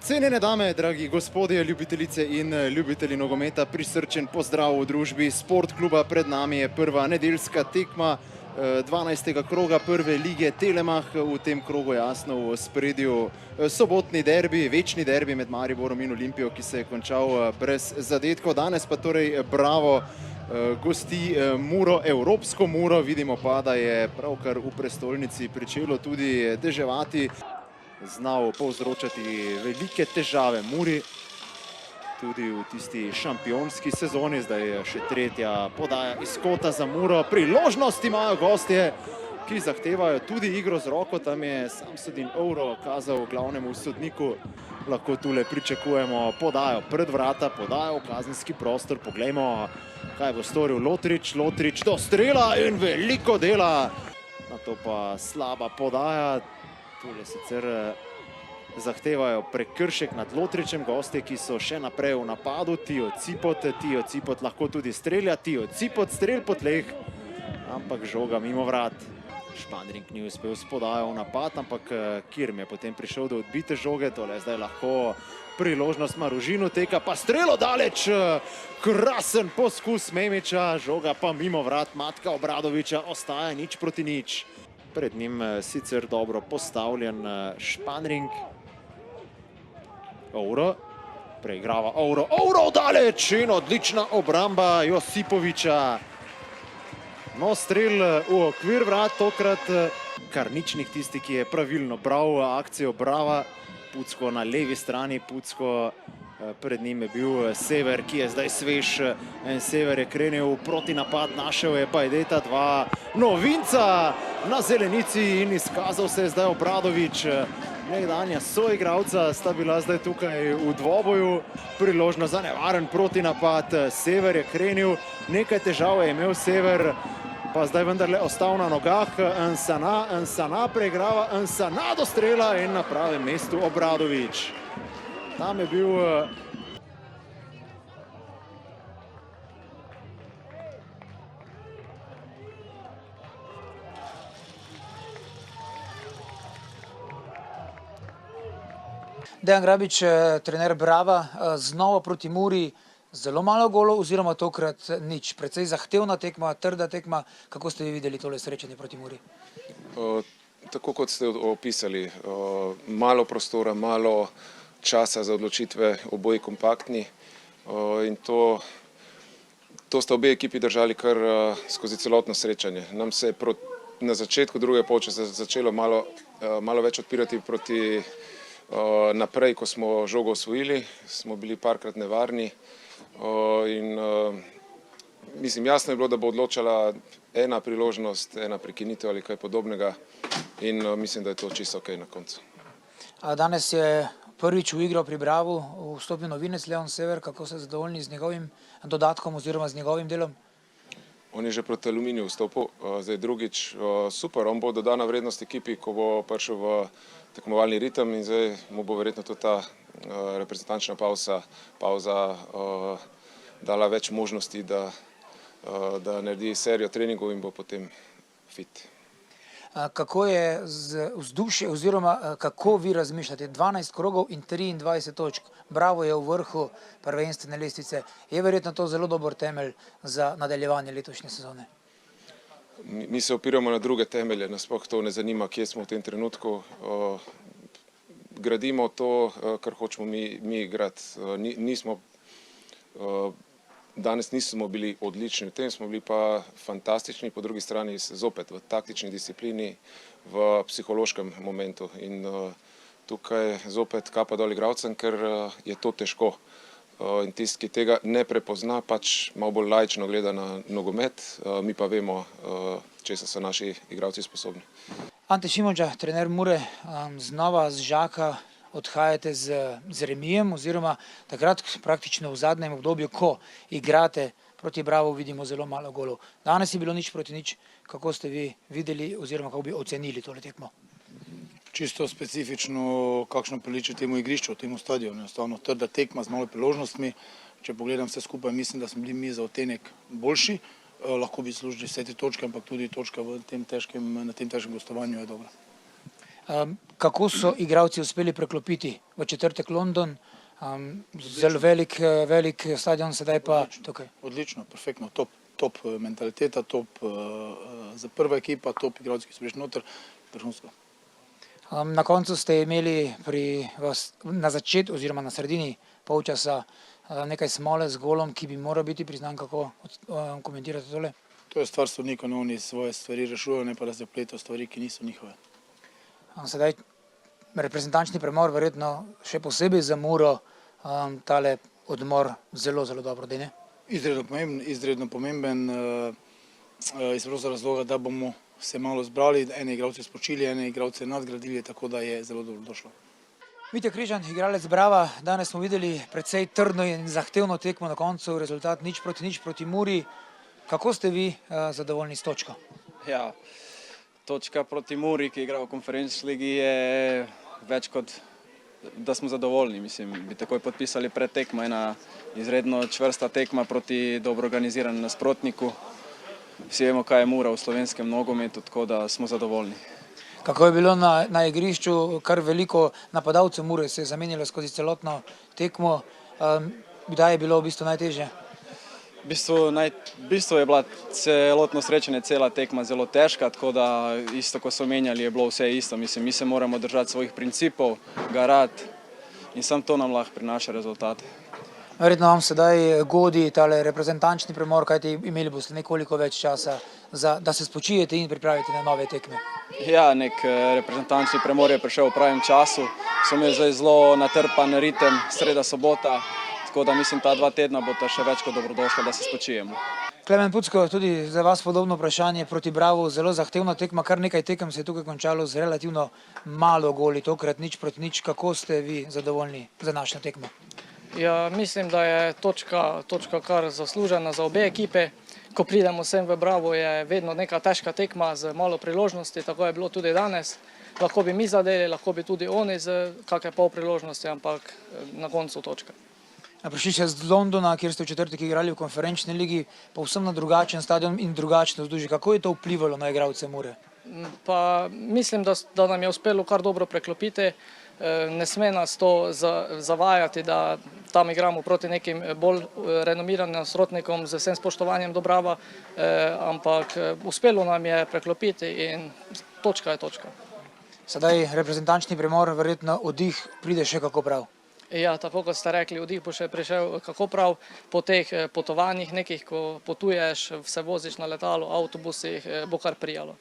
Cenjene dame, dragi gospodje, ljubitelice in ljubitelji nogometa, prisrčen pozdrav v družbi Sport kluba. Pred nami je prva nedeljska tekma 12. kroga prve lige Telemach. V tem krogu jasno v ospredju sobotni derbi, večni derbi med Mariborom in Olimpijo, ki se je končal brez zadetkov. Danes pa torej Bravo gosti Muro, evropsko Muro. Vidimo pa, da je pravkar v prestolnici pričelo tudi deževati. Znal povzročati velike težave Muri, tudi v tisti šampionski sezoni. Zdaj je še tretja podaja iz kota za Muro. Priložnost imajo gostje, ki zahtevajo tudi igro z roko. Tam je Samsudin Ouro kazal glavnemu sodniku. Lahko tule pričakujemo podajo pred vrata, podajo v kazenski prostor. Poglejmo, kaj bo storil Lotrič. Lotrič do strela in veliko dela. Na to pa slaba podaja. Tule sicer zahtevajo prekršek nad Lotričem gostje, ki so še naprej v napadu. Tijo Cipot lahko tudi strelja. Tijo Cipot, strel po tleh, ampak žoga mimo vrat. Špandring ni uspel s podajo v napad, ampak Kirm je potem prišel do odbite žoge. Tole je zdaj lahko priložnost Maružinu, teka pa strelo daleč. Krasen poskus Memiča, žoga pa mimo vrat Matka Obradoviča, ostaja 0:0. Pred njim sicer dobro postavljen Špandring. Ouro, preigrava Ouro, Ouro daleč in odlična obramba Josipoviča. No, strel v okvir vrat, tokrat Karničnik tisti, ki je pravilno bral akcijo Brava. Pucko na levi strani, Pucko, pred njim je bil Sever, ki je zdaj svež. Sever je krenil proti napad, našel je Bajdeta, dva novinca na zelenici in izkazal se je zdaj Obradovič. Nekdanja soigralca sta bila zdaj tukaj v dvoboju. Priložnost za nevaren protinapad. Sever je krenil, nekaj težav je imel Sever, pa zdaj vendarle ostal na nogah. Nsana preigrava, Nsana do strela in na pravem mestu Obradovič. Tam je bil Dejan Grabič, trener Brava, znova proti Muri, zelo malo golov oziroma tokrat nič. Precej zahtevna tekma, trda tekma. Kako ste vi videli tole srečanje proti Muri? Tako kot ste opisali, malo prostora, malo časa za odločitve, oboji kompaktni, in to sta obe ekipi držali kar skozi celotno srečanje. Nam se je na začetku druge polčasa začelo malo več odpirati proti naprej, ko smo žogo osvojili, smo bili parkrat nevarni in mislim, jasno je bilo, da bo odločala ena priložnost, ena prekinitev ali kaj podobnega in mislim, da je to čisto okej na koncu. Danes je prvič uigral pri Bravu, vstopil novinec Leon Sever. Kako ste zadovoljni z njegovim dodatkom oziroma z njegovim delom? On je že proti Aluminiju vstopil, zdaj drugič. Super, on bo dodana vrednost ekipi, ko bo prišel v tekmovalni ritem in zdaj mu bo verjetno tudi ta reprezentančna pauza dala več možnosti, da naredi serijo treningov in bo potem fit. Kako je z vzdušje oziroma kako vi razmišljate? 12 krogov in 23 točk. Bravo je v vrhu prvenstvene lestvice. Je verjetno to zelo dober temelj za nadaljevanje letošnje sezone? Mi se opiramo na druge temelje, nas sploh to ne zanima, kje smo v tem trenutku. Gradimo to, kar hočemo mi igrati. Danes nismo bili odlični, v tem smo bili pa fantastični, po drugi strani zopet v taktični disciplini, v psihološkem momentu. In tukaj zopet kapa dol igralcem, ker je to težko. In tisti, ki tega ne prepozna, pač malo bolj laično gleda na nogomet, mi pa vemo, česa so naši igralci sposobni. Ante Šimundža, trener Mure, znova z Žaka odhajate z remijem oziroma takrat praktično v zadnjem obdobju, ko igrate proti Bravo, vidimo zelo malo golov. Danes je bilo 0:0. Kako ste vi videli oziroma kako bi ocenili tole tekmo? Čisto specifično, kakšno priliči temu igrišču, temu stadionu. Enostavno trda tekma z malo priložnostmi. Če pogledam vse skupaj, mislim, da smo bili mi za odtenek boljši. Lahko bi služili vse te točke, ampak tudi točka na tem težkem gostovanju je dobra. Kako so igralci uspeli preklopiti v četrtek London, zelo velik stadion, sedaj pa tukaj? Odlično, perfektno, top mentaliteta, top za prva ekipa, top igralci, ki so prišli noter, vrhunsko. Na koncu ste imeli na začetku oziroma na sredini polčasa nekaj smole z golom, ki bi moral biti priznan. Kako komentirate tole? To je stvar sodnikov, oni svoje stvari rešujejo, ne pa da se vpletajo stvari, ki niso njihove. Sedaj reprezentančni premor, verjetno še posebej za Muro, tale odmor zelo dobro dene. Izredno pomemben iz prostega razloga, da bomo se malo zbrali, ene igralce spočili, ene igralce nadgradili, tako da je zelo dobro došlo. Mitja Križan, igralec Brava, danes smo videli precej trdno in zahtevno tekmo, na koncu rezultat 0:0 proti Muri. Kako ste vi zadovoljni s točko? Ja, točka proti Muri, ki igra v konferenčni ligi, je več kot, da smo zadovoljni. Mislim, bi takoj podpisali pred tekmo, ena izredno čvrsta tekma proti dobro organiziranemu nasprotniku. Vsi vemo, kaj je Mura v slovenskem nogometu, tako da smo zadovoljni. Kako je bilo na igrišču? Kar veliko napadalcev Mure se je zamenjalo skozi celotno tekmo. Kdaj je bilo v bistvu najtežje? V bistvu je bila celotno srečanje, cela tekma zelo težka, tako da isto, ko so menjali, je bilo vse isto. Mislim, mi se moramo držati svojih principov, garati in samo to nam lahko prinaša rezultate. Verjetno vam sedaj godi tale reprezentančni premor, kajti imeli boste nekoliko več časa, da se spočijete in pripravite na nove tekme. Ja, nek reprezentančni premor je prišel v pravem času. So imeli zdaj zelo natrpan ritem, sreda, sobota, tako da mislim, ta 2 tedna bo to še več kot dobrodošlo, da se spočijemo. Klemen Pucko, tudi za vas podobno vprašanje proti Bravu, zelo zahtevna tekma, kar nekaj tekem se je tukaj končalo z relativno malo goli, tokrat 0:0. Kako ste vi zadovoljni za današnjo tekmo? Ja, mislim, da je točka kar zaslužena za obe ekipe. Ko pridemo sem v Bravo, je vedno neka težka tekma z malo priložnosti, tako je bilo tudi danes. Lahko bi mi zadeli, lahko bi tudi oni z kakšne pol priložnosti, ampak na koncu točka. Prišli ste z Londona, kjer ste v četrtek igrali v konferenčni ligi, povsem na drugačen stadion in drugačno vzdušje. Kako je to vplivalo na igralce Mure? Pa mislim, da nam je uspelo kar dobro preklopiti. Ne sme nas to zavajati, da tam igramo proti nekim bolj renomiranim nasprotnikom z vsem spoštovanjem do Brava, ampak uspelo nam je preklopiti in točka je točka. Sedaj reprezentančni premor, verjetno oddih pride še kako prav. Ja, tako kot ste rekli, oddih bo še prišel kako prav po teh potovanjih nekih, ko potuješ, se voziš na letalu, avtobusih, bo kar prijalo.